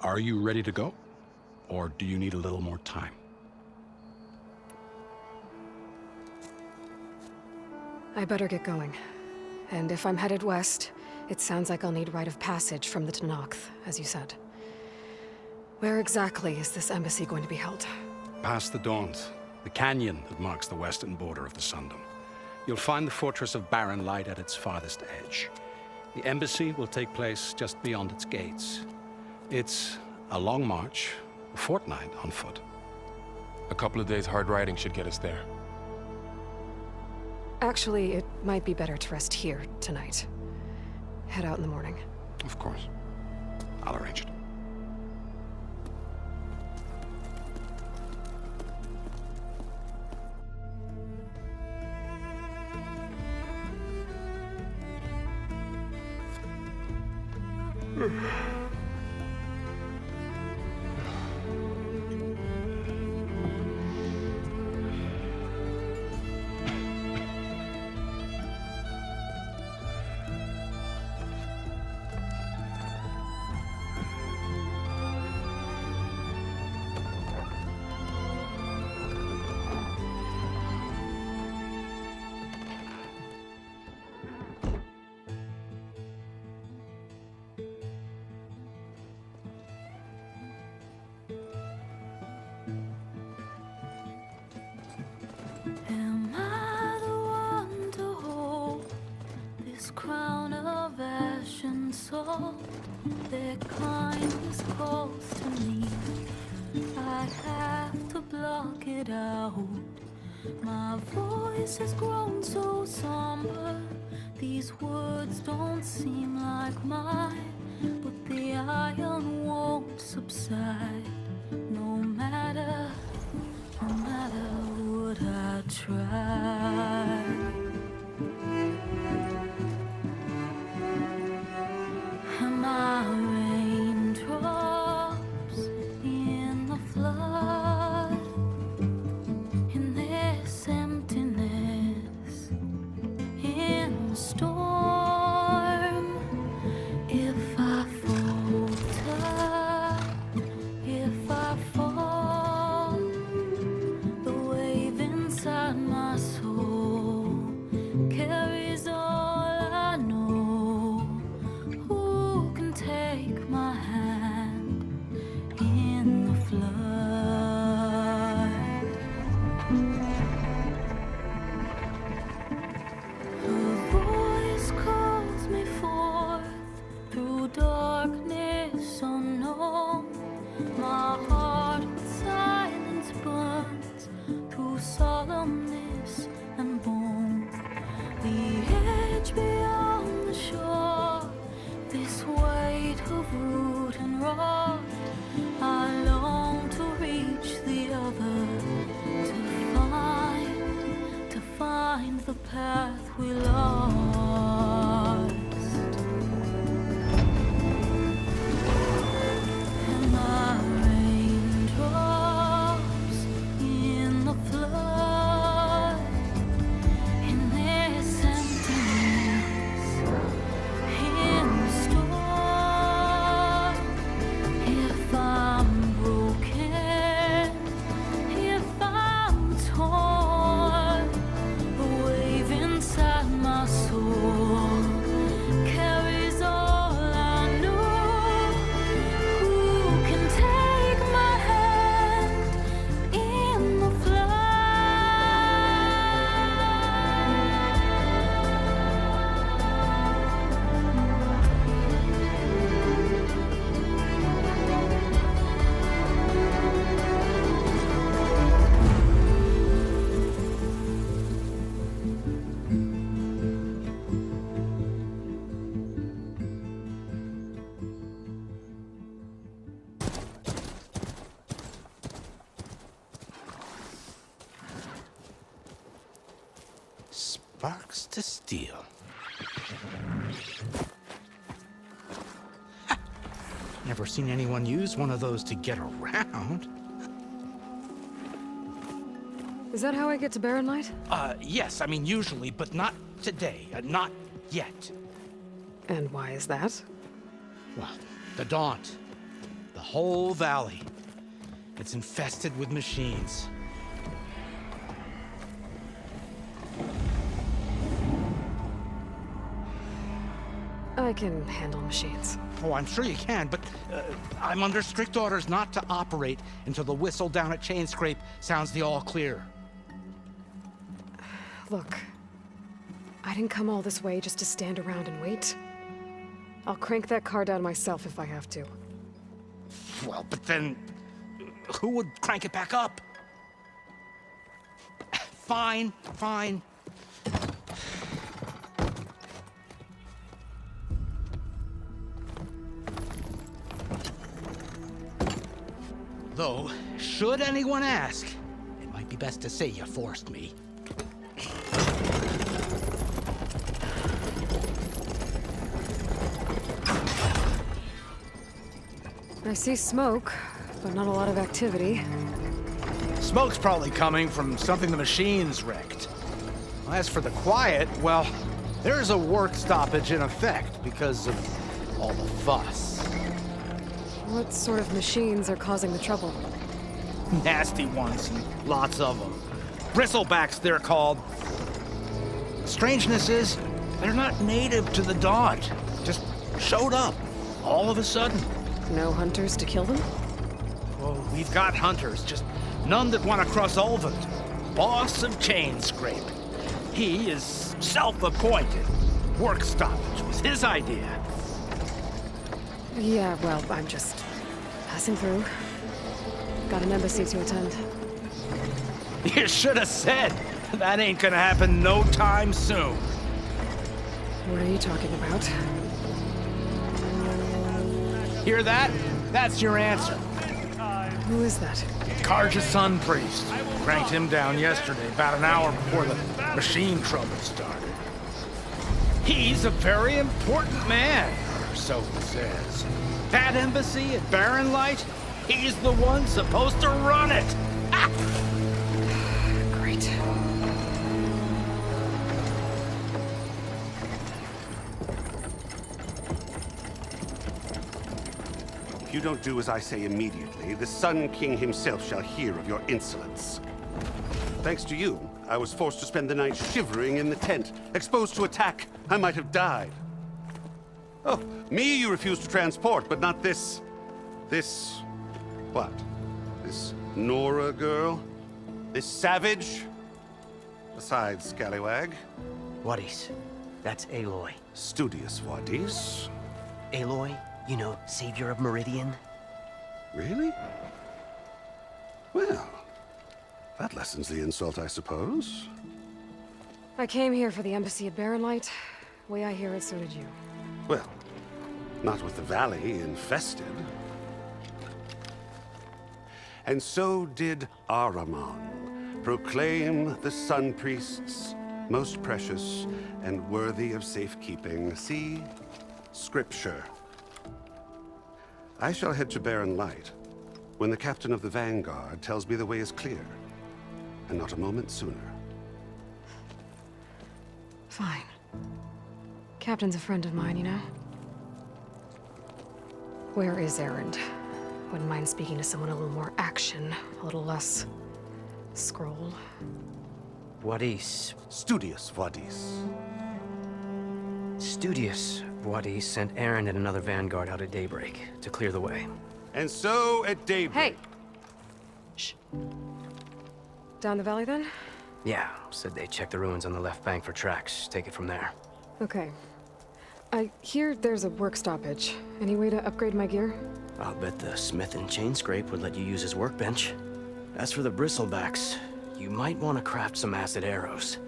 Are you ready to go? Or do you need a little more time? I better get going. And if I'm headed west, it sounds like I'll need rite of passage from the Tenakth, as you said. Where exactly is this embassy going to be held? Past the Daunt, the canyon that marks the western border of the Sundom. You'll find the fortress of Barren Light at its farthest edge. The embassy will take place just beyond its gates. It's a long march, a fortnight on foot. A couple of days hard riding should get us there. Actually, it might be better to rest here tonight. Head out in the morning. Of course. I'll arrange it. Am I the one to hold this crown of ash and salt? Their kindness calls to me. I have to block it out. My voice has grown so somber. These words don't seem like mine, but the iron won't subside. No matter what I try. Am I raindrops in the flood? In this emptiness, in the storm? If I falter, if I fall, the wave inside my soul carries all I know. Who can take my hand in the flood? Her voice calls me forth through darkness unknown. My heart with silence burns through solemnness and bone. The edge beyond the shore, this weight of root and rod. I long to reach the other, to find the path we lost. Am I raindrops in the flood? In this emptiness, in the storm? If I'm broken, if I'm torn, the wave inside my soul carries all I know. Who can take my hand in the Sparks to steel. Ha! Never seen anyone use one of those to get around. Is that how I get to Barren Light? Yes, I mean usually, but not today. Not yet. And why is that? Well, the Daunt. The whole valley. It's infested with machines. I can handle machines. Oh, I'm sure you can, but I'm under strict orders not to operate until the whistle down at Chainscrape sounds the all clear. Look, I didn't come all this way just to stand around and wait. I'll crank that car down myself if I have to. Well, but then who would crank it back up? Fine, fine. Though, should anyone ask, it might be best to say you forced me. I see smoke, but not a lot of activity. Smoke's probably coming from something the machines wrecked. As for the quiet, well, there's a work stoppage in effect because of all the fuss. What sort of machines are causing the trouble? Nasty ones, and lots of them. Bristlebacks, they're called. Strangeness is, they're not native to the Dodge. Just showed up, all of a sudden. No hunters to kill them? Well, we've got hunters, just none that want to cross Ulvund. Boss of Chainscrape. He is self-appointed. Work stoppage was his idea. Yeah, well, I'm just passing through. Got an embassy to attend. You should have said. That ain't gonna happen no time soon. What are you talking about? Hear that? That's your answer. Who is that? Karja Sun Priest. Cranked him down yesterday, about an hour before the machine trouble started. He's a very important man, or so he says. That embassy at Barren Light, he's the one supposed to run it. Great. If you don't do as I say immediately, the Sun King himself shall hear of your insolence. Thanks to you, I was forced to spend the night shivering in the tent. Exposed to attack, I might have died. Oh, me you refuse to transport, but not this... what? This Nora girl? This savage? Besides, scallywag. Wadis. That's Aloy. Studious Wadis. Aloy, you know, savior of Meridian. Really? Well, that lessens the insult, I suppose. I came here for the embassy at Barren Light. Way I hear it, so did you. Well, not with the valley infested. And so did Ahriman proclaim the Sun Priests most precious and worthy of safekeeping. See? Scripture. I shall head to Barren Light when the captain of the Vanguard tells me the way is clear, and not a moment sooner. Fine. Captain's a friend of mine, you know? Where is Erend? Wouldn't mind speaking to someone a little more action, a little less... scroll. Wadis. Studious Wadis. Studious Wadis sent Aaron and another vanguard out at daybreak to clear the way. And so at daybreak... Hey! Shh. Down the valley, then? Yeah, said they checked the ruins on the left bank for tracks. Take it from there. Okay. I hear there's a work stoppage. Any way to upgrade my gear? I'll bet the smith in Chainscrape would let you use his workbench. As for the Bristlebacks, you might want to craft some acid arrows.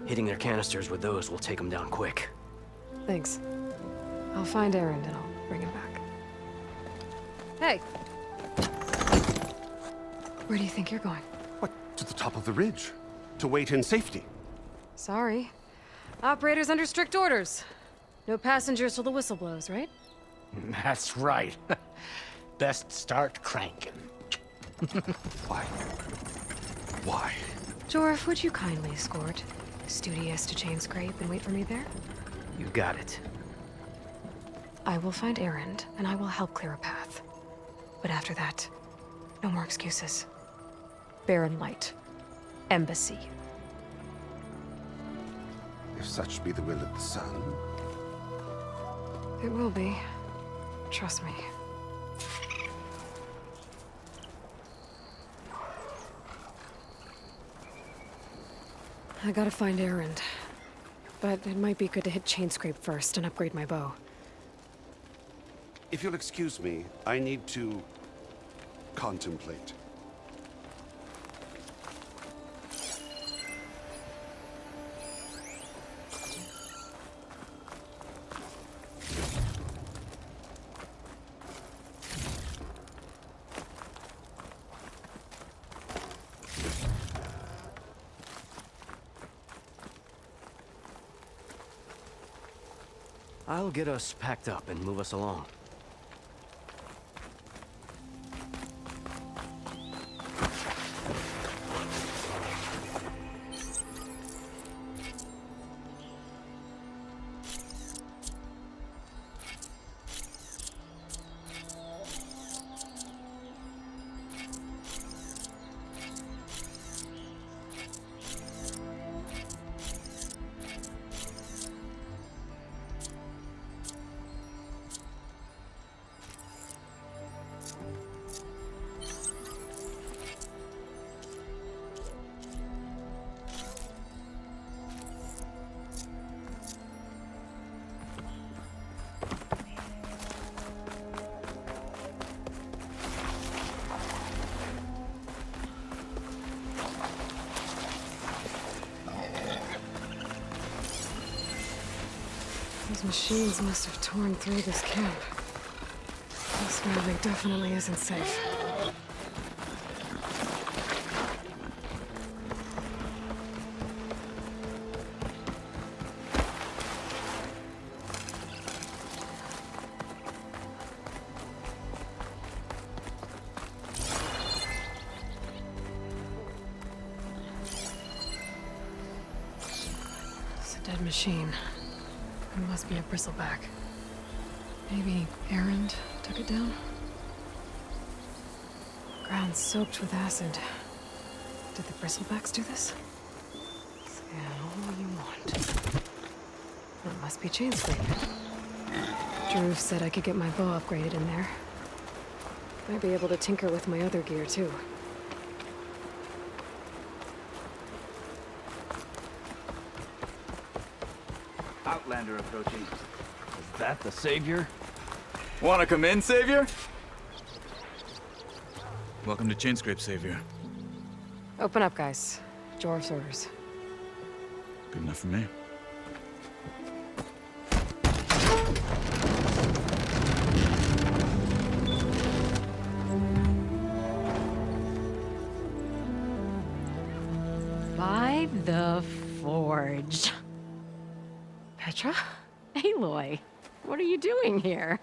Hitting their canisters with those will take them down quick. Thanks. I'll find Erend and I'll bring him back. Hey! Where do you think you're going? What? To the top of the ridge. To wait in safety. Sorry. Operator's under strict orders. No passengers till the whistle blows, right? That's right. Best start cranking. Why? Why? Jorf, would you kindly escort Studious to Chainscrape and wait for me there? You got it. I will find Erend, and I will help clear a path. But after that, no more excuses. Barren Light. Embassy. If such be the will of the sun. It will be. Trust me. I gotta find Erend. But it might be good to hit Chainscrape first and upgrade my bow. If you'll excuse me, I need to contemplate. I'll get us packed up and move us along. Those machines must have torn through this camp. This valley definitely isn't safe. It's a dead machine. It must be a bristleback. Maybe Erend took it down? Ground soaked with acid. Did the bristlebacks do this? Scan all you want. It must be Chainscrape. Drew said I could get my bow upgraded in there. Might be able to tinker with my other gear, too. Outlander approaching. Is that the Savior? Wanna come in, Savior? Welcome to Chainscrape, Savior. Open up, guys. Jorv's orders. Good enough for me. By the Forge. Petra? Aloy, what are you doing here?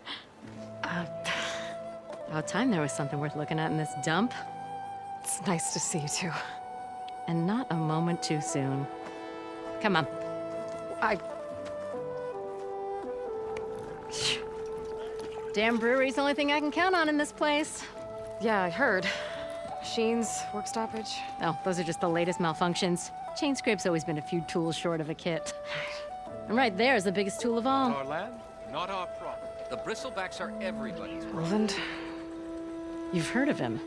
About time there was something worth looking at in this dump. It's nice to see you, too. And not a moment too soon. Come on. Damn brewery's the only thing I can count on in this place. Yeah, I heard. Machines, work stoppage. Oh, those are just the latest malfunctions. Chainscrape's always been a few tools short of a kit. And right there is the biggest tool of all. Our land, not our problem. The bristlebacks are everybody's problem. Roland? You've heard of him,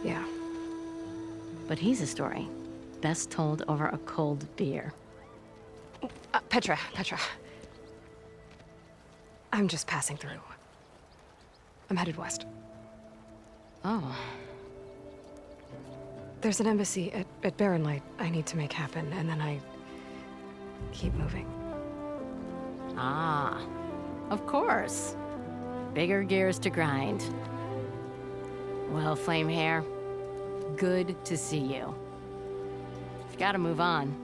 Yeah. but he's a story best told over a cold beer. Petra. I'm just passing through. I'm headed west. Oh, There's an embassy at Barren Light I need to make happen, and then I keep moving. ah, of course. Bigger gears to grind. Well, Flamehair, good to see you. You've got to move on.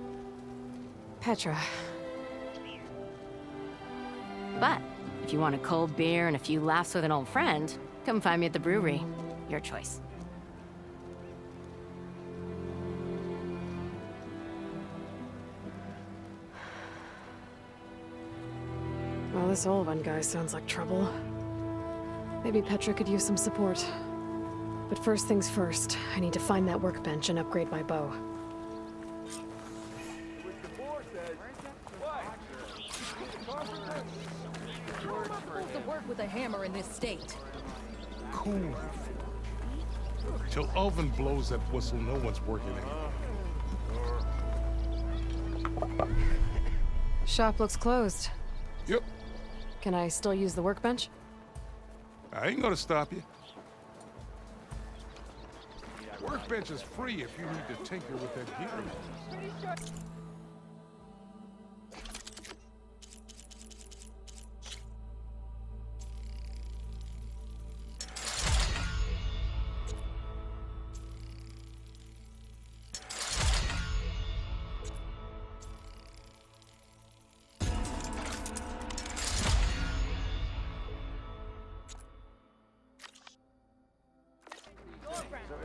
Petra, But if you want a cold beer and a few laughs with an old friend, come find me at the brewery. Your choice. well, this Olvan guy sounds like trouble. Maybe Petra could use some support. But first things first, I need to find that workbench and upgrade my bow. To work with a hammer in this state. Cool. Till Ulvin blows that whistle, no one's working anymore. Shop looks closed. Yep. Can I still use the workbench? I ain't gonna stop you. Workbench is free if you need to tinker with that gear.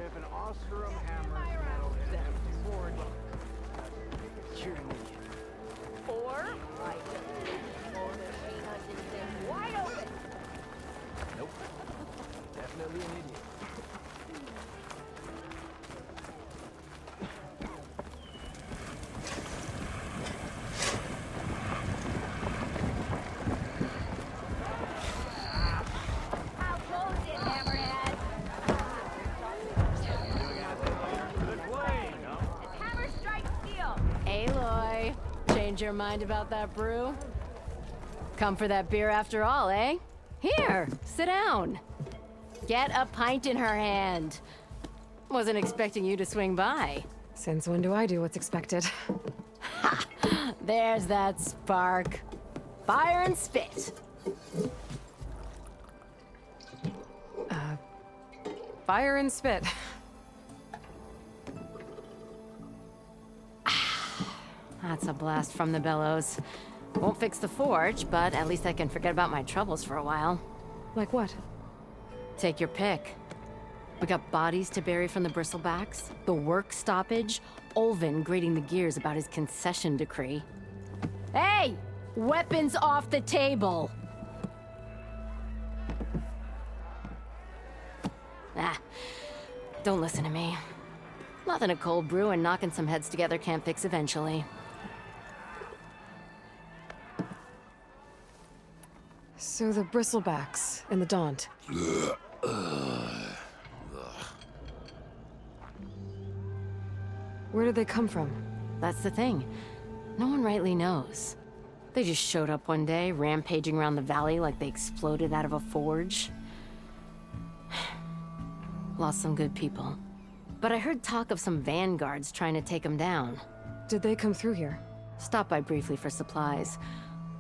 If an Ostrom hammer metal hit an empty forge, you're me. Or wide open. Nope. Definitely an idiot. How close it, Hammerhead? Hammer strike steel. Aloy, change your mind about that brew? Come for that beer after all, eh? Here, sit down. Get a pint in her hand. Wasn't expecting you to swing by. Since when do I do what's expected? There's that spark. Fire and spit. Fire and spit. That's a blast from the bellows. Won't fix the forge, but at least I can forget about my troubles for a while. Like what? Take your pick. We got bodies to bury from the bristlebacks, the work stoppage, Ulvin grating the gears about his concession decree. Hey! Weapons off the table! Ah, don't listen to me. Nothing a cold brew and knocking some heads together can't fix eventually. So the bristlebacks and the Daunt. Where did they come from? That's the thing. No one rightly knows. They just showed up one day, rampaging around the valley like they exploded out of a forge. Lost some good people. But I heard talk of some vanguards trying to take them down. Did they come through here? Stopped by briefly for supplies.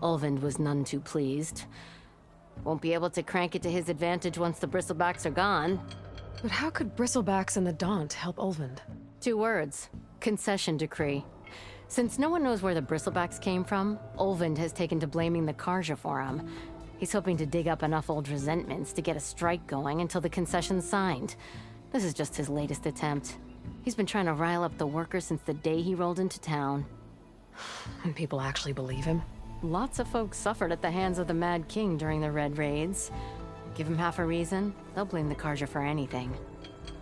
Ulvin was none too pleased. Won't be able to crank it to his advantage once the bristlebacks are gone. But how could bristlebacks and the Daunt help Ulvund? 2 words. Concession decree. Since no one knows where the bristlebacks came from, Ulvund has taken to blaming the Karja for him. He's hoping to dig up enough old resentments to get a strike going until the concession's signed. This is just his latest attempt. He's been trying to rile up the workers since the day he rolled into town. And people actually believe him? Lots of folks suffered at the hands of the Mad King during the Red Raids. Give him half a reason, they'll blame the Karja for anything.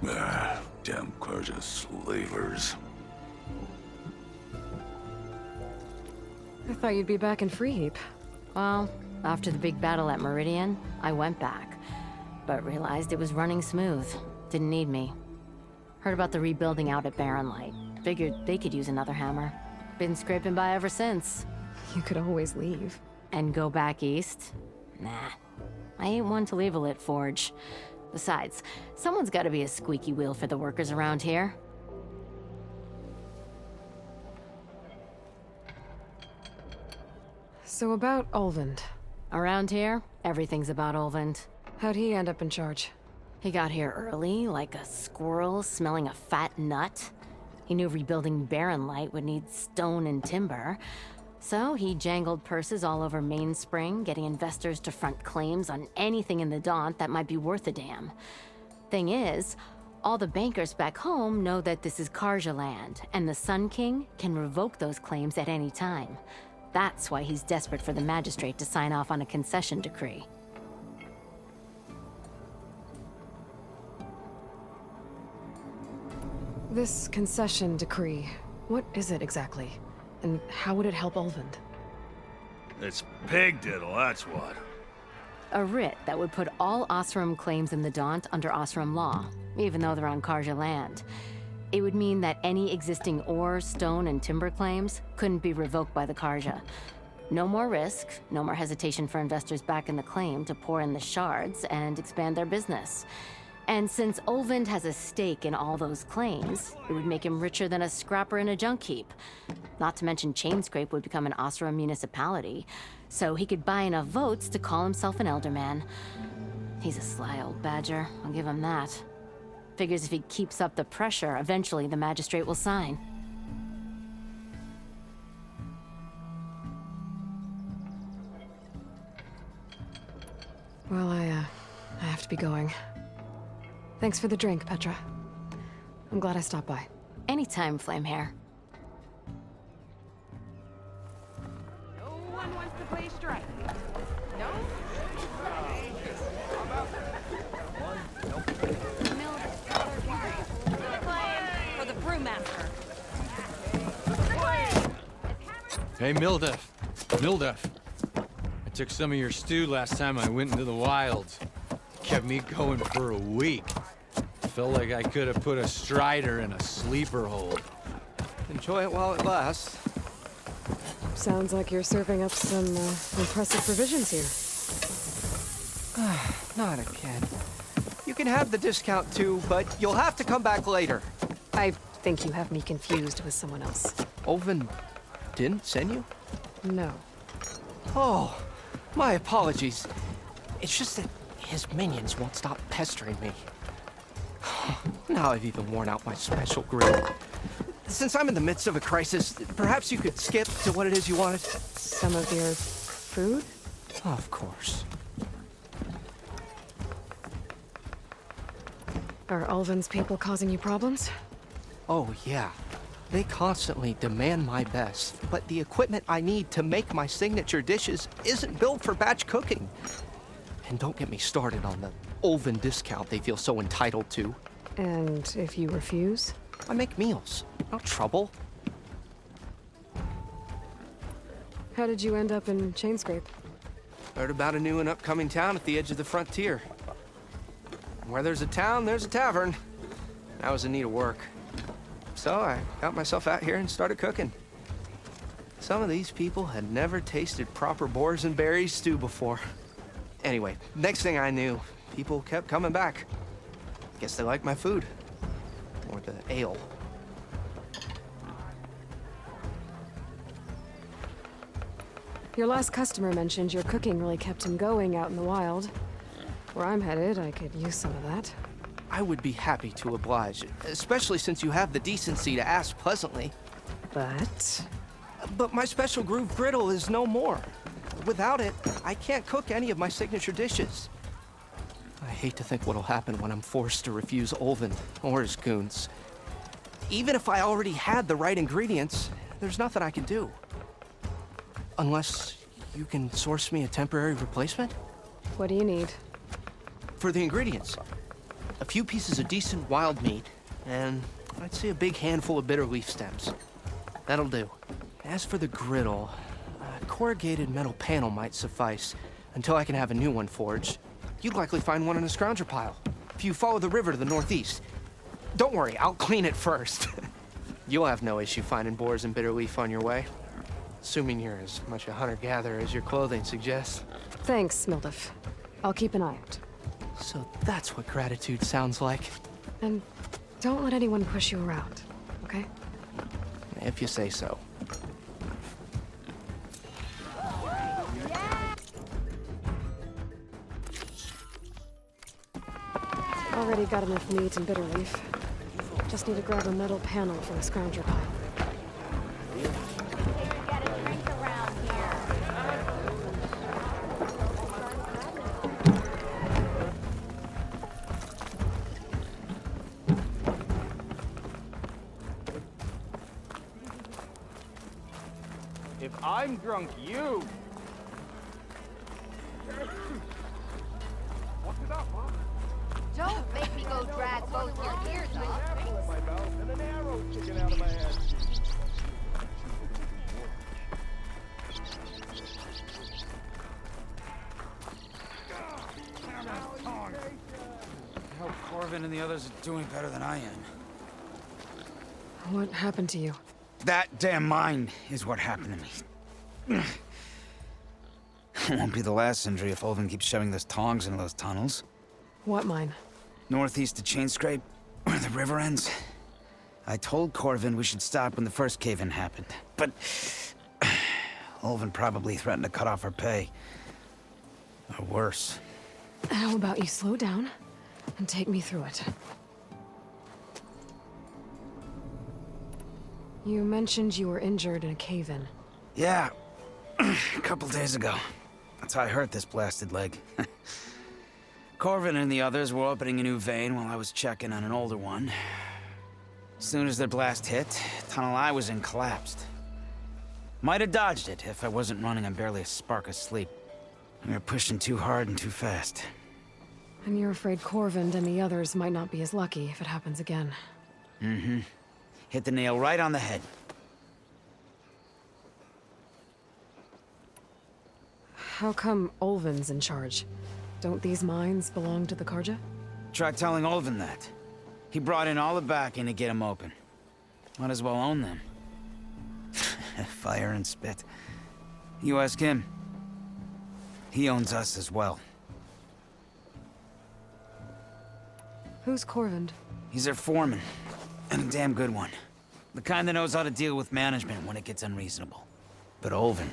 Damn Karja slavers. I thought you'd be back in Freeheap. Well, after the big battle at Meridian, I went back. But realized it was running smooth. Didn't need me. Heard about the rebuilding out at Barren Light. Figured they could use another hammer. Been scraping by ever since. You could always leave. And go back east? Nah. I ain't one to leave a lit forge. Besides, someone's gotta be a squeaky wheel for the workers around here. So about Ulvund. Around here, everything's about Ulvund. How'd he end up in charge? He got here early, like a squirrel smelling a fat nut. He knew rebuilding Barren Light would need stone and timber. So he jangled purses all over Mainspring, getting investors to front claims on anything in the Daunt that might be worth a damn. Thing is, all the bankers back home know that this is Karja land, and the Sun King can revoke those claims at any time. That's why he's desperate for the magistrate to sign off on a concession decree. This concession decree, what is it exactly? And how would it help Ulvund? It's pig diddle, that's what. A writ that would put all Osram claims in the Daunt under Osram law, even though they're on Karja land. It would mean that any existing ore, stone, and timber claims couldn't be revoked by the Karja. No more risk, no more hesitation for investors back in the claim to pour in the shards and expand their business. And since Ulvund has a stake in all those claims, it would make him richer than a scrapper in a junk heap. Not to mention Chainscrape would become an Osram municipality, so he could buy enough votes to call himself an Elderman. He's a sly old badger, I'll give him that. Figures if he keeps up the pressure, eventually the magistrate will sign. Well, I have to be going. Thanks for the drink, Petra. I'm glad I stopped by. Anytime, Flamehair. No one wants to play strike. No? For the brewmaster. Hey, Mildef. I took some of your stew last time I went into the wilds. Kept me going for a week. Felt like I could have put a strider in a sleeper hold. Enjoy it while it lasts. Sounds like you're serving up some impressive provisions here. Not again. You can have the discount too, but you'll have to come back later. I think you have me confused with someone else. Ulvund didn't send you? No. Oh, my apologies. It's just that his minions won't stop pestering me. Now I've even worn out my special grill. Since I'm in the midst of a crisis, perhaps you could skip to what it is you wanted? Some of your food? Of course. Are Ulvund's people causing you problems? Oh, yeah. They constantly demand my best, but the equipment I need to make my signature dishes isn't built for batch cooking. And don't get me started on the Ulvund discount they feel so entitled to. And if you refuse? I make meals, not trouble. How did you end up in Chainscrape? Heard about a new and upcoming town at the edge of the frontier. Where there's a town, there's a tavern. I was in need of work. So I got myself out here and started cooking. Some of these people had never tasted proper boars and berries stew before. Anyway, next thing I knew, people kept coming back. Guess they liked my food. Or the ale. Your last customer mentioned your cooking really kept him going out in the wild. Where I'm headed, I could use some of that. I would be happy to oblige, especially since you have the decency to ask pleasantly. But my special groove griddle is no more. Without it, I can't cook any of my signature dishes. I hate to think what'll happen when I'm forced to refuse Ulvund or his goons. Even if I already had the right ingredients, there's nothing I can do. Unless you can source me a temporary replacement? What do you need? For the ingredients, a few pieces of decent wild meat, and I'd say a big handful of bitter leaf stems. That'll do. As for the griddle, a corrugated metal panel might suffice until I can have a new one forged. You'd likely find one in a scrounger pile, if you follow the river to the northeast. Don't worry, I'll clean it first. You'll have no issue finding boars and bitter leaf on your way. Assuming you're as much a hunter-gatherer as your clothing suggests. Thanks, Mildef. I'll keep an eye out. So that's what gratitude sounds like. And don't let anyone push you around, okay? If you say so. Already got enough meat and bitter leaf. Just need to grab a metal panel from the scrounger pile. If I'm drunk, you... Don't make me go drag both your ears off. I hope Corvin and the others are doing better than I am. What happened to you? That damn mine is what happened to me. It won't be the last injury if Ulvin keeps shoving those tongs into those tunnels. What mine? Northeast of Chainscrape, where the river ends. I told Corvin we should stop when the first cave-in happened, but Ulvin probably threatened to cut off our pay. Or worse. How about you slow down and take me through it? You mentioned you were injured in a cave-in. Yeah, a couple days ago. That's how I hurt this blasted leg. Corvin and the others were opening a new vein while I was checking on an older one. As soon as their blast hit, the tunnel I was in collapsed. Might have dodged it if I wasn't running on barely a spark of sleep. We were pushing too hard and too fast. And you're afraid Corvin and the others might not be as lucky if it happens again. Mm-hmm. Hit the nail right on the head. How come Ulvin's in charge? Don't these mines belong to the Karja? Try telling Ulvin that. He brought in all the backing to get them open. Might as well own them. Fire and spit. You ask him. He owns us as well. Who's Corvin? He's their foreman. And a damn good one. The kind that knows how to deal with management when it gets unreasonable. But Ulvin...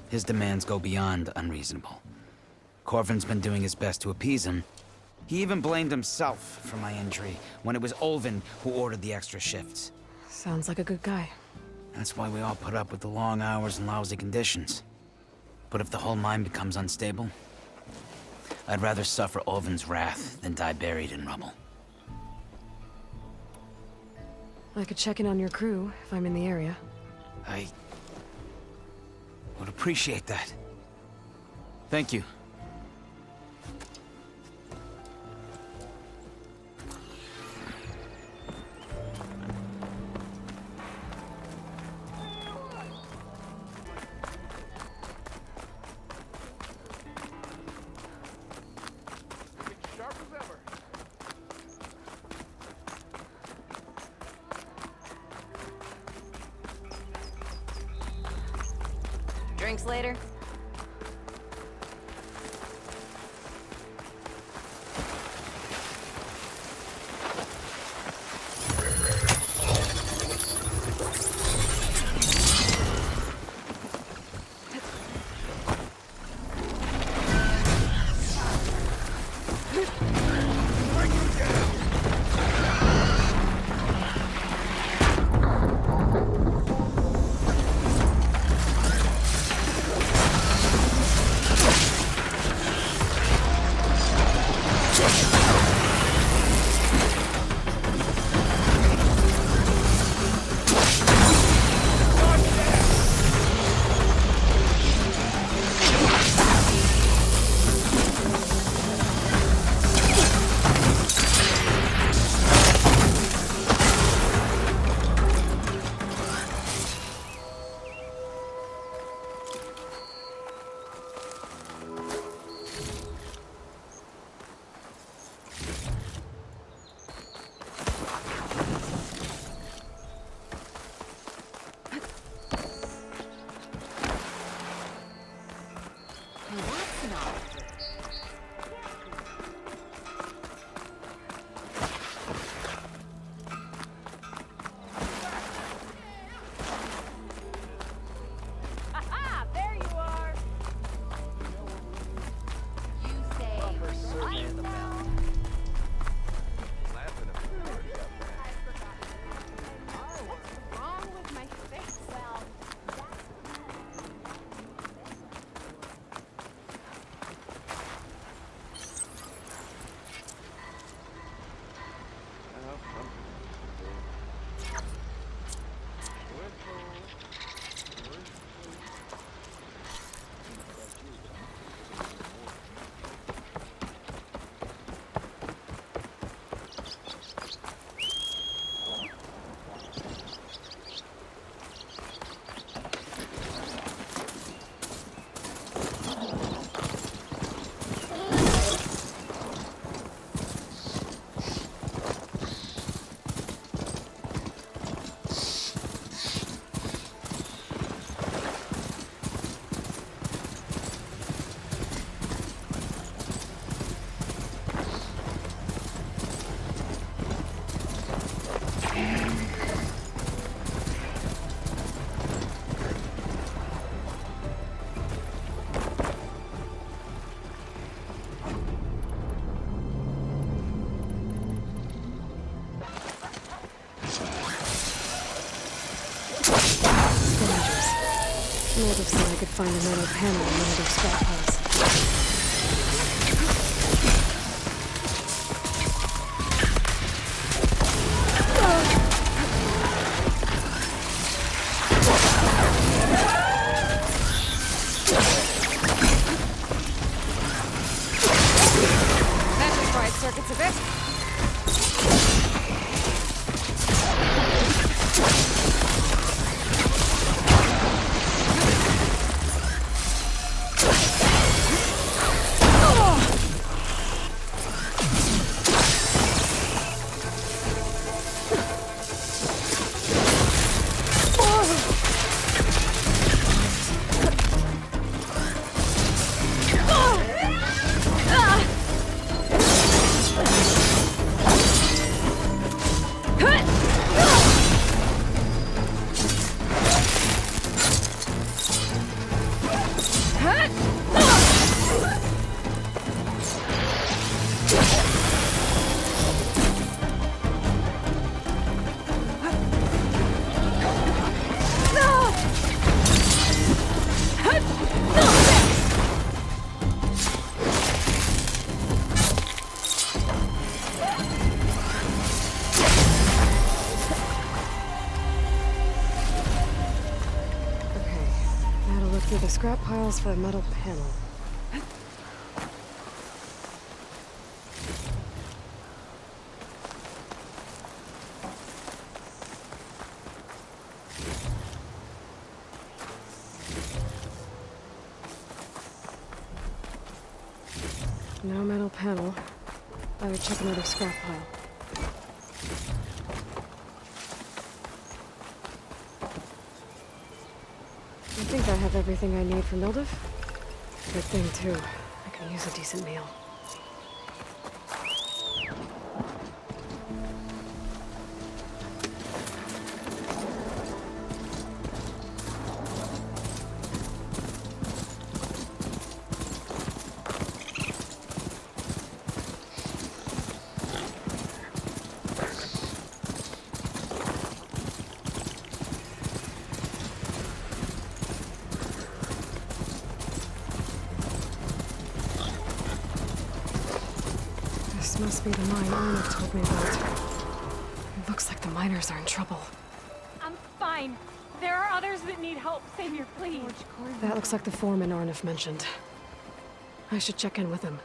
his demands go beyond unreasonable. Corvin's been doing his best to appease him. He even blamed himself for my injury when it was Ulvin who ordered the extra shifts. Sounds like a good guy. That's why we all put up with the long hours and lousy conditions. But if the whole mine becomes unstable, I'd rather suffer Ulvin's wrath than die buried in rubble. I could check in on your crew if I'm in the area. I would appreciate that. Thank you. Drinks later? could find a metal panel in one of those scrap piles. That should fry circuits a bit. Through the scrap piles for a metal panel. No metal panel. Better check another scrap pile. I think I have everything I need for Mildev. Good thing, too. I can use a decent meal. This must be the mine Arnav told me about. It looks like the miners are in trouble. I'm fine. There are others that need help. Savior, please. That looks like the foreman Arnav mentioned. I should check in with him.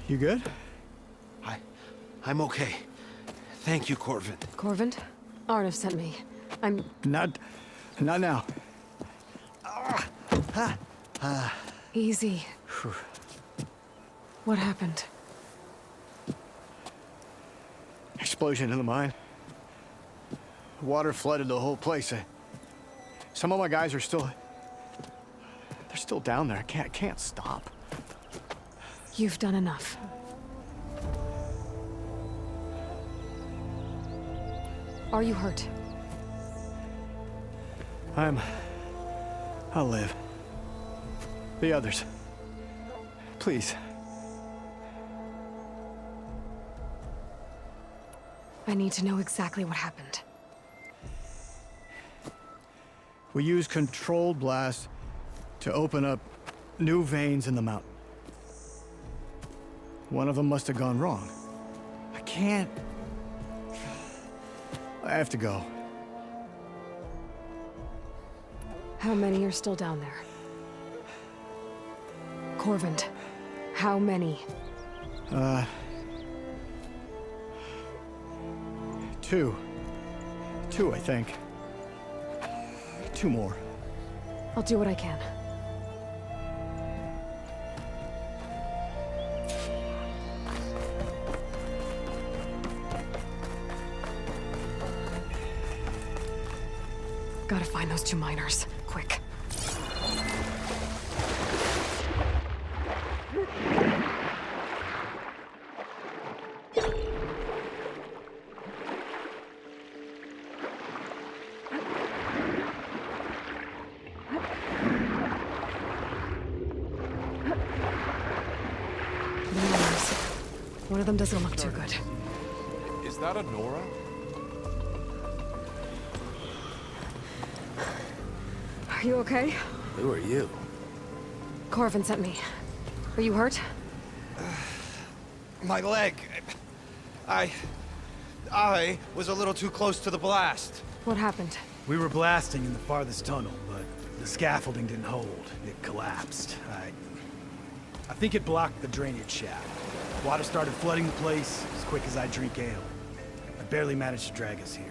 You good? I'm okay. Thank you, Corvin. Corvin? Arnav sent me. I'm... Not now. Easy. What happened? Explosion in the mine. Water flooded the whole place. Some of my guys are still... They're still down there. I can't stop. You've done enough. Are you hurt? I'll live. The others. Please. I need to know exactly what happened. We used controlled blasts to open up new veins in the mountain. One of them must have gone wrong. I have to go. How many are still down there? Corvin, how many? Two. Two, I think. 2 more. I'll do what I can. Gotta find those 2 miners, quick. One of them doesn't look too good. Is that a Nora? Are you okay? Who are you? Corvin sent me. Are you hurt? My leg. I was a little too close to the blast. What happened? We were blasting in the farthest tunnel, but the scaffolding didn't hold. It collapsed. I think it blocked the drainage shaft. Water started flooding the place as quick as I drink ale. I barely managed to drag us here.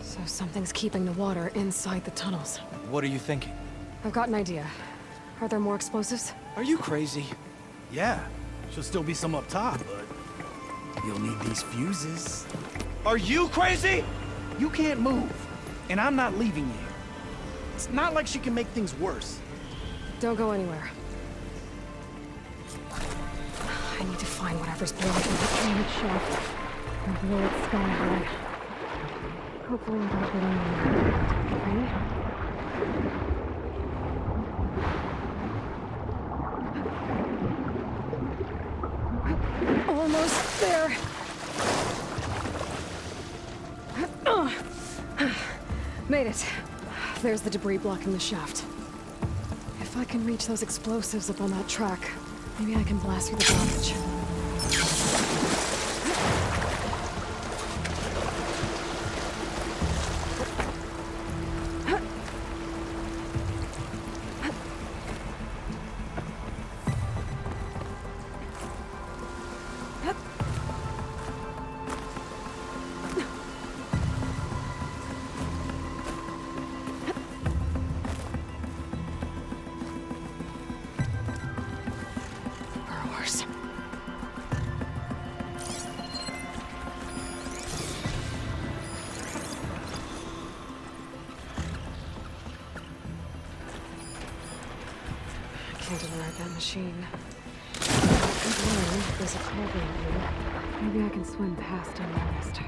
So something's keeping the water inside the tunnels. What are you thinking? I've got an idea. Are there more explosives? Are you crazy? Yeah, should still be some up top, but you'll need these fuses. Are you crazy? You can't move, and I'm not leaving you here. It's not like she can make things worse. Don't go anywhere. I need to find whatever's blowing through the drainage shaft and blow it sky high. Hopefully without getting in there. Okay? Almost there. Made it. There's the debris blocking the shaft. If I can reach those explosives up on that track, maybe I can blast through the blockage. Can't override that machine. There's a culvert here. Maybe I can swim past unnoticed.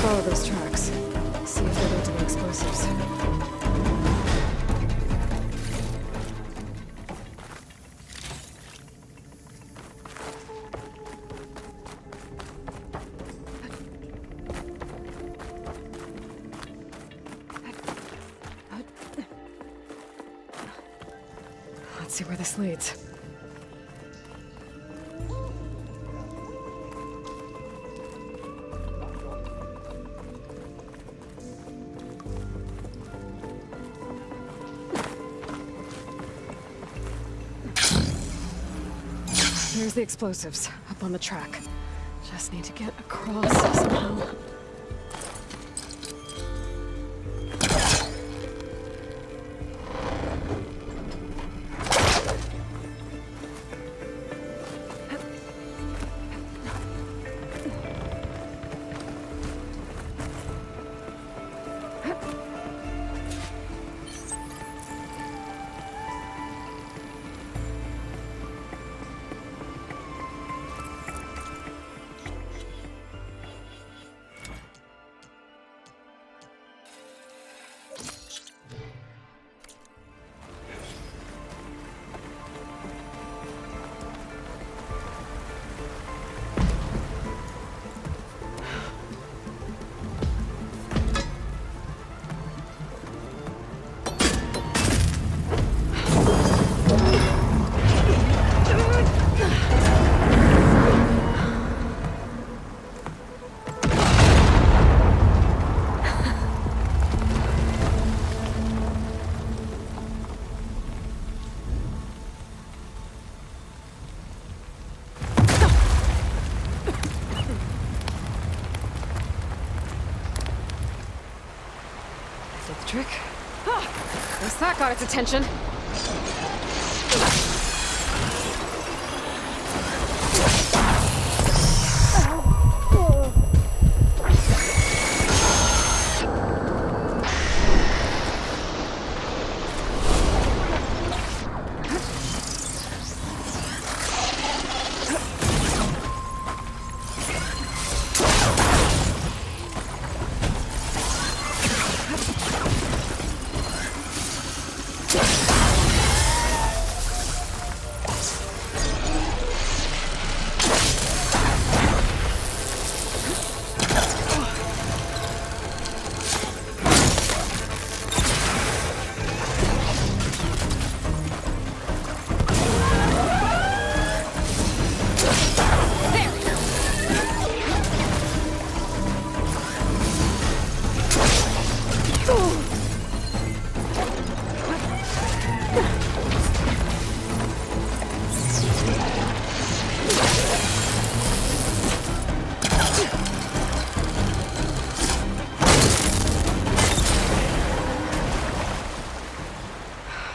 Follow those tracks. See if they lead to the explosives. Let's see where this leads. Here's the explosives, up on the track. Just need to get across somehow. electric. Ah, guess that got its attention.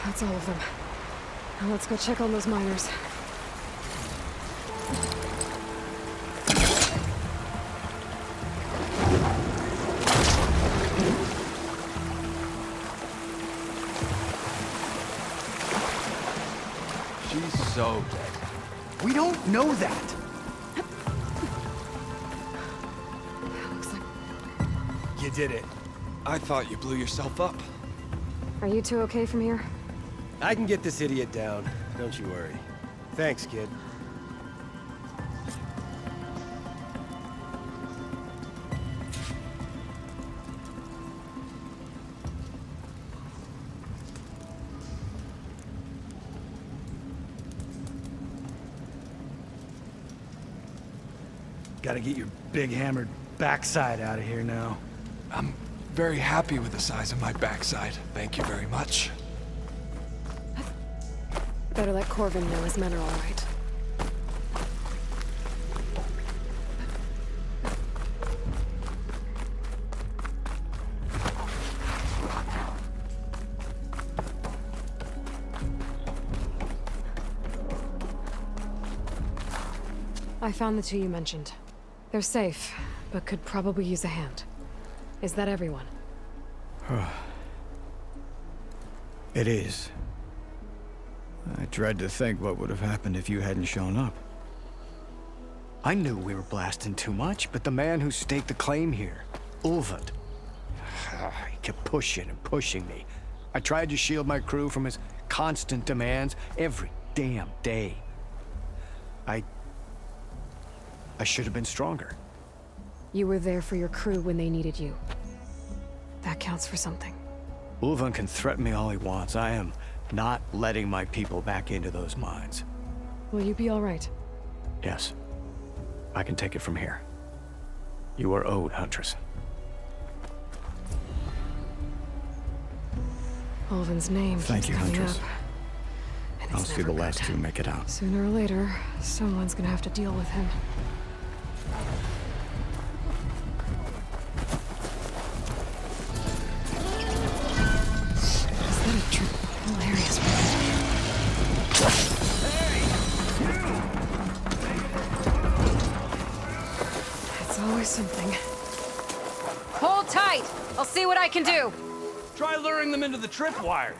That's all of them. Now let's go check on those miners. She's so dead. We don't know that. You did it. I thought you blew yourself up. Are you two okay from here? I can get this idiot down. Don't you worry. Thanks, kid. Gotta get your big hammered backside out of here now. I'm very happy with the size of my backside. Thank you very much. Better let Corvin know his men are all right. I found the two you mentioned. They're safe, but could probably use a hand. Is that everyone? It is. I dread to think what would have happened if you hadn't shown up. I knew we were blasting too much, but the man who staked the claim here, Ulvund, he kept pushing and pushing me. I tried to shield my crew from his constant demands every damn day. I should have been stronger. You were there for your crew when they needed you. That counts for something. Ulvund can threaten me all he wants. I am not letting my people back into those mines. Will you be all right? Yes. I can take it from here. You are owed, Huntress. Ulvund's name Thank keeps you, coming Huntress. up. And I'll it's see the never last good. two make it out. Sooner or later, someone's gonna have to deal with him. Is that a true hilarious It's always something. Hold tight! I'll see what I can do! Try luring them into the tripwires.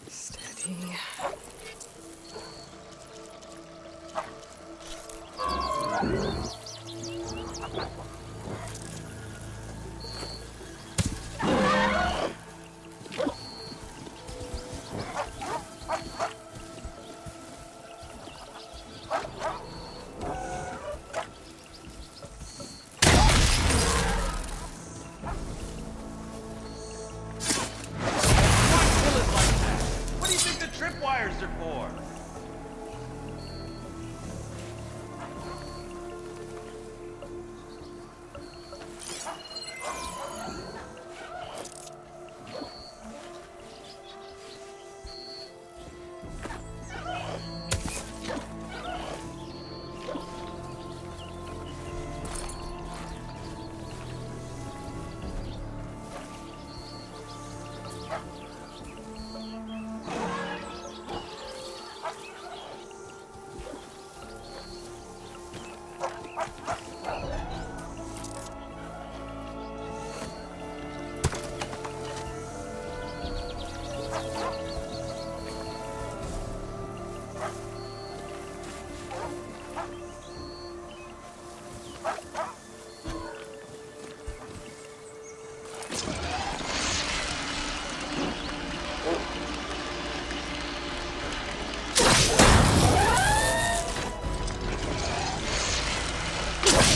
Steady. What do you think the tripwires are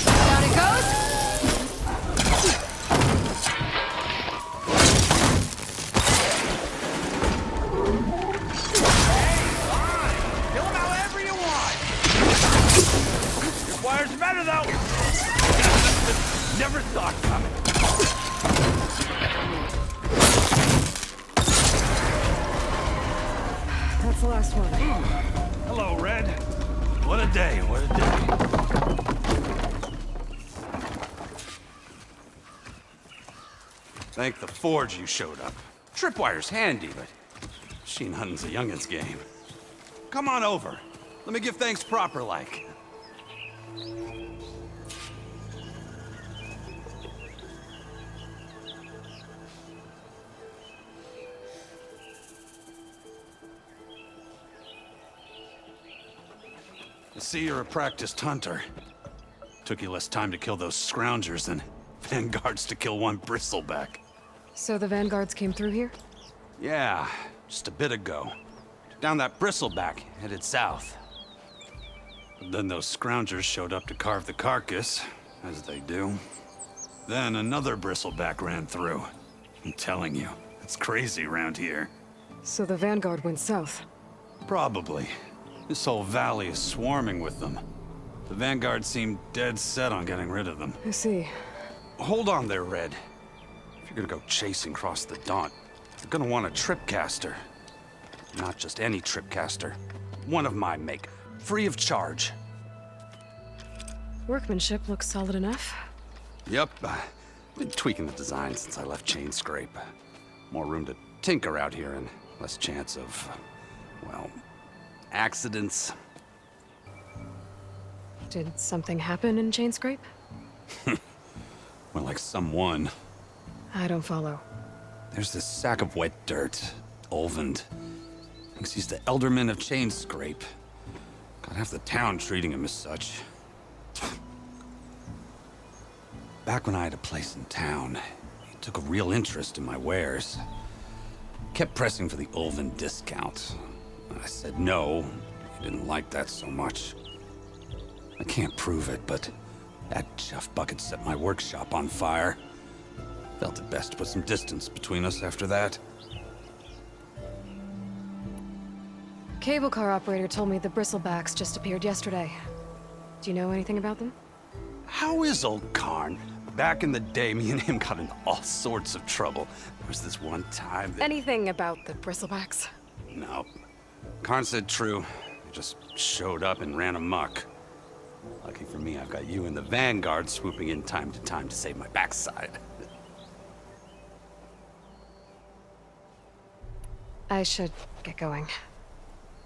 Down it goes. Kill him however you want! Your fire's better, though! Never saw it coming. That's the last one. Hello, Red. What a day, what a day. Thank the Forge you showed up. Tripwire's handy, but machine hunting's a youngin's game. Come on over. Let me give thanks proper like. I see you're a practiced hunter. Took you less time to kill those scroungers than vanguards to kill one bristleback. So the vanguards came through here? Yeah, just a bit ago. Took down that bristleback, headed south. But then those scroungers showed up to carve the carcass, as they do. Then another bristleback ran through. I'm telling you, it's crazy around here. So the vanguard went south? Probably. This whole valley is swarming with them. The vanguard seemed dead set on getting rid of them. I see. Hold on there, Red. If you're gonna go chasing across the Daunt, you're gonna want a tripcaster. Not just any tripcaster. One of my make. Free of charge. Workmanship looks solid enough. Yep. Been tweaking the design since I left Chain Scrape. More room to tinker out here and less chance of, well, accidents. Did something happen in Chain Scrape? Well, like someone. I don't follow. There's this sack of wet dirt. Olvend. Thinks he's the Elderman of Chain Scrape. Got half the town treating him as such. Back when I had a place in town, he took a real interest in my wares. Kept pressing for the Olvend discount. I said no. He didn't like that so much. I can't prove it, but that chuff bucket set my workshop on fire. Felt it best to put some distance between us after that. Cable car operator told me the bristlebacks just appeared yesterday. Do you know anything about them? How is old Karn? Back in the day, me and him got into all sorts of trouble. There was this one time that... Anything about the bristlebacks? No. Karn said true. They just showed up and ran amok. Lucky for me, I've got you and the Vanguard swooping in time to save my backside. I should get going.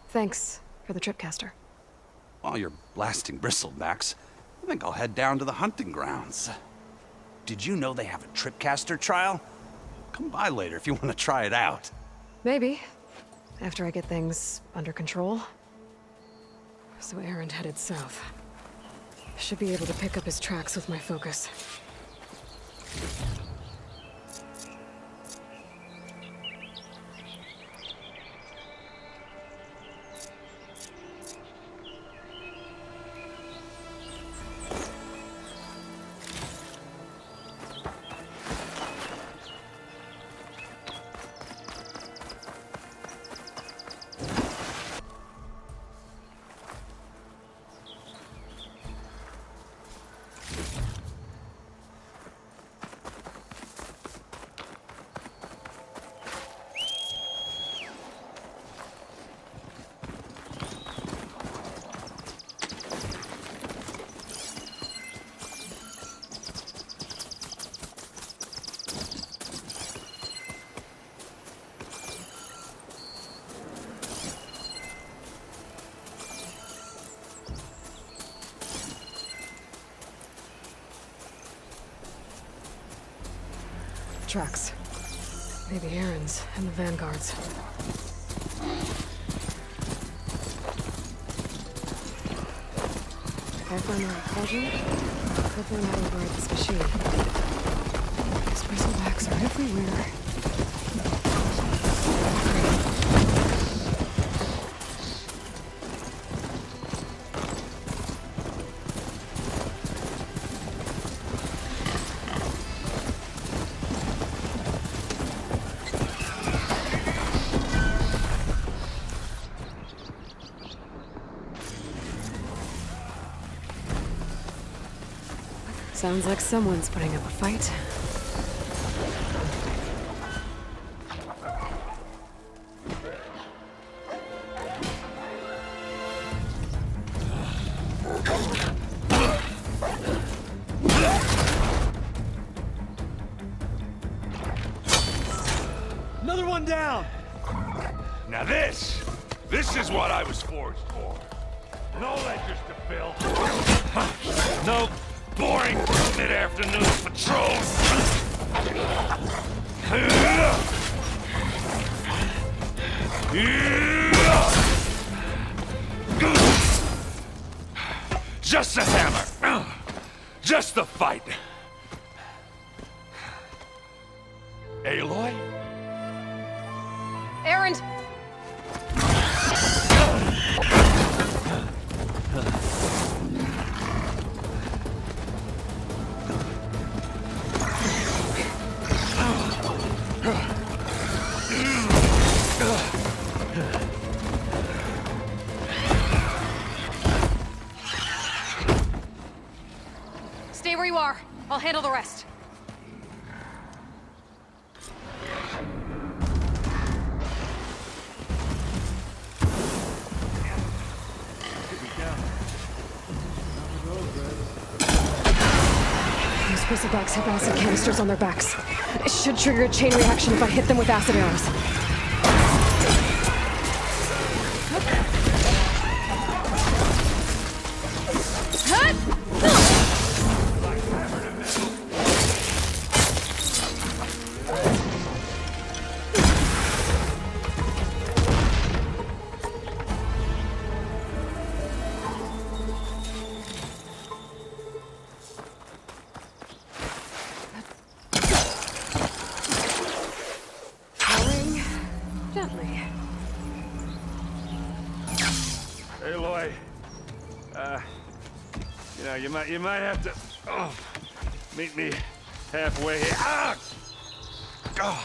Thanks for the tripcaster. While you're blasting bristlebacks, I think I'll head down to the hunting grounds. Did you know they have a tripcaster trial? Come by later if you want to try it out. Maybe. After I get things under control. So Erend headed south. Should be able to pick up his tracks with my focus. Tracks. Maybe Aaron's and the Vanguards. If I find the right quadrant, hopefully not override this machine. These bristlebacks are everywhere. Sounds like someone's putting up a fight. Another one down! Now this is what I was forged for. No ledgers to fill. No boring mid-afternoon patrols. Just a hammer. Just a fight. Aloy? Aaron! Stay where you are. I'll handle the rest. Those bristlebacks have acid canisters on their backs. It should trigger a chain reaction if I hit them with acid arrows. Gently. Aloy, you might have to meet me halfway here. Ah! God.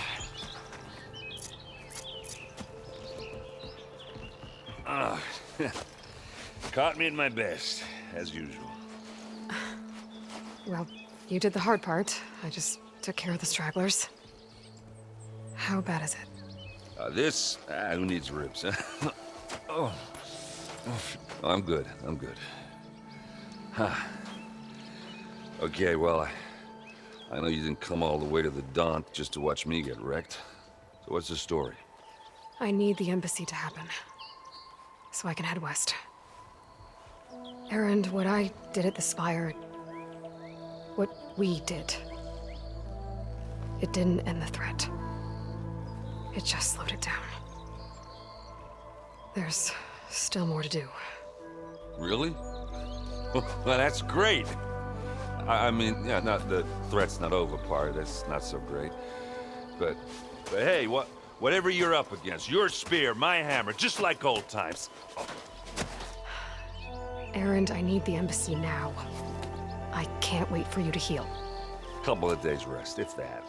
Caught me at my best, as usual. Well, you did the hard part. I just took care of the stragglers. How bad is it? Who needs ribs? Oh, I'm good. I'm good. Huh. Okay, well, I know you didn't come all the way to the Daunt just to watch me get wrecked. So what's the story? I need the embassy to happen, so I can head west. Aaron, what I did at the Spire, what we did, it didn't end the threat. It just slowed it down. There's still more to do. Really? Well, that's great. I mean, yeah, not the threat's not over part. That's not so great. But hey, whatever you're up against, your spear, my hammer, just like old times. Oh. Aaron, I need the embassy now. I can't wait for you to heal. Couple of days rest, if that.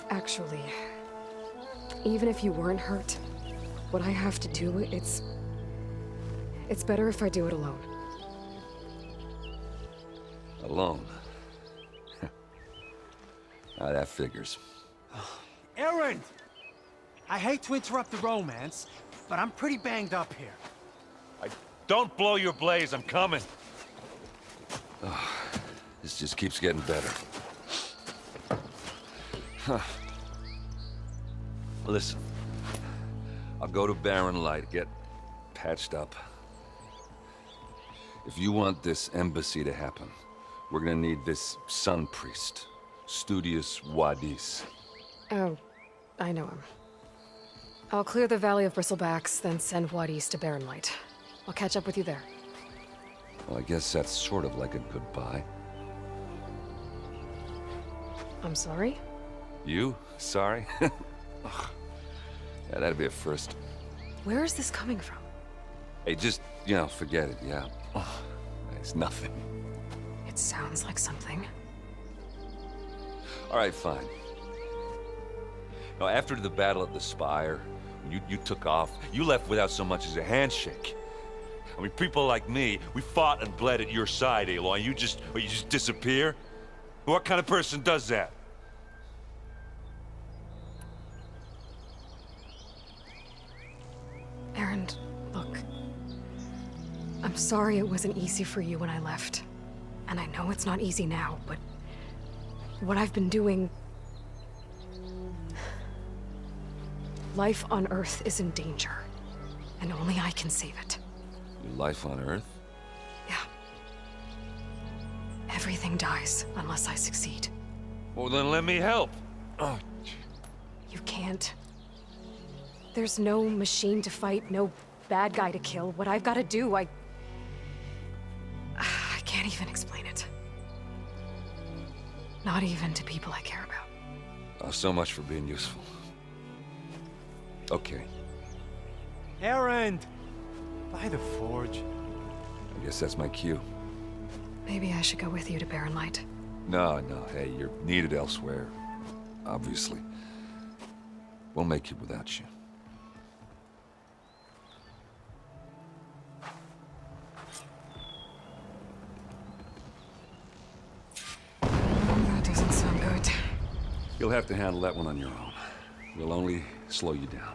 Actually, even if you weren't hurt, what I have to do, it's better if I do it alone. Alone? That figures. Aaron! I hate to interrupt the romance, but I'm pretty banged up here. Don't blow your blaze, I'm coming. Oh, this just keeps getting better. Huh. Listen, I'll go to Barren Light, get patched up. If you want this embassy to happen, we're gonna need this Sun Priest, Studius Wadis. Oh, I know him. I'll clear the Valley of Bristlebacks, then send Watt east to Barren Light. I'll catch up with you there. Well, I guess that's sort of like a goodbye. I'm sorry? You? Sorry? Ugh. Yeah, that'd be a first. Where is this coming from? Hey, just, forget it, yeah. Ugh. It's nothing. It sounds like something. All right, fine. Now, after the battle at the Spire, when you took off, you left without so much as a handshake. I mean, people like me, we fought and bled at your side, Aloy, and you just disappear? What kind of person does that? Erend, look. I'm sorry it wasn't easy for you when I left. And I know it's not easy now, but what I've been doing... Life on Earth is in danger, and only I can save it. Your life on Earth? Yeah. Everything dies unless I succeed. Well, then let me help. Oh. You can't. There's no machine to fight, no bad guy to kill. What I've got to do, I can't even explain it. Not even to people I care about. Oh, so much for being useful. Okay. Erend! By the Forge. I guess that's my cue. Maybe I should go with you to Barren Light. No, hey, you're needed elsewhere. Obviously. We'll make it without you. That doesn't sound good. You'll have to handle that one on your own. We'll only slow you down.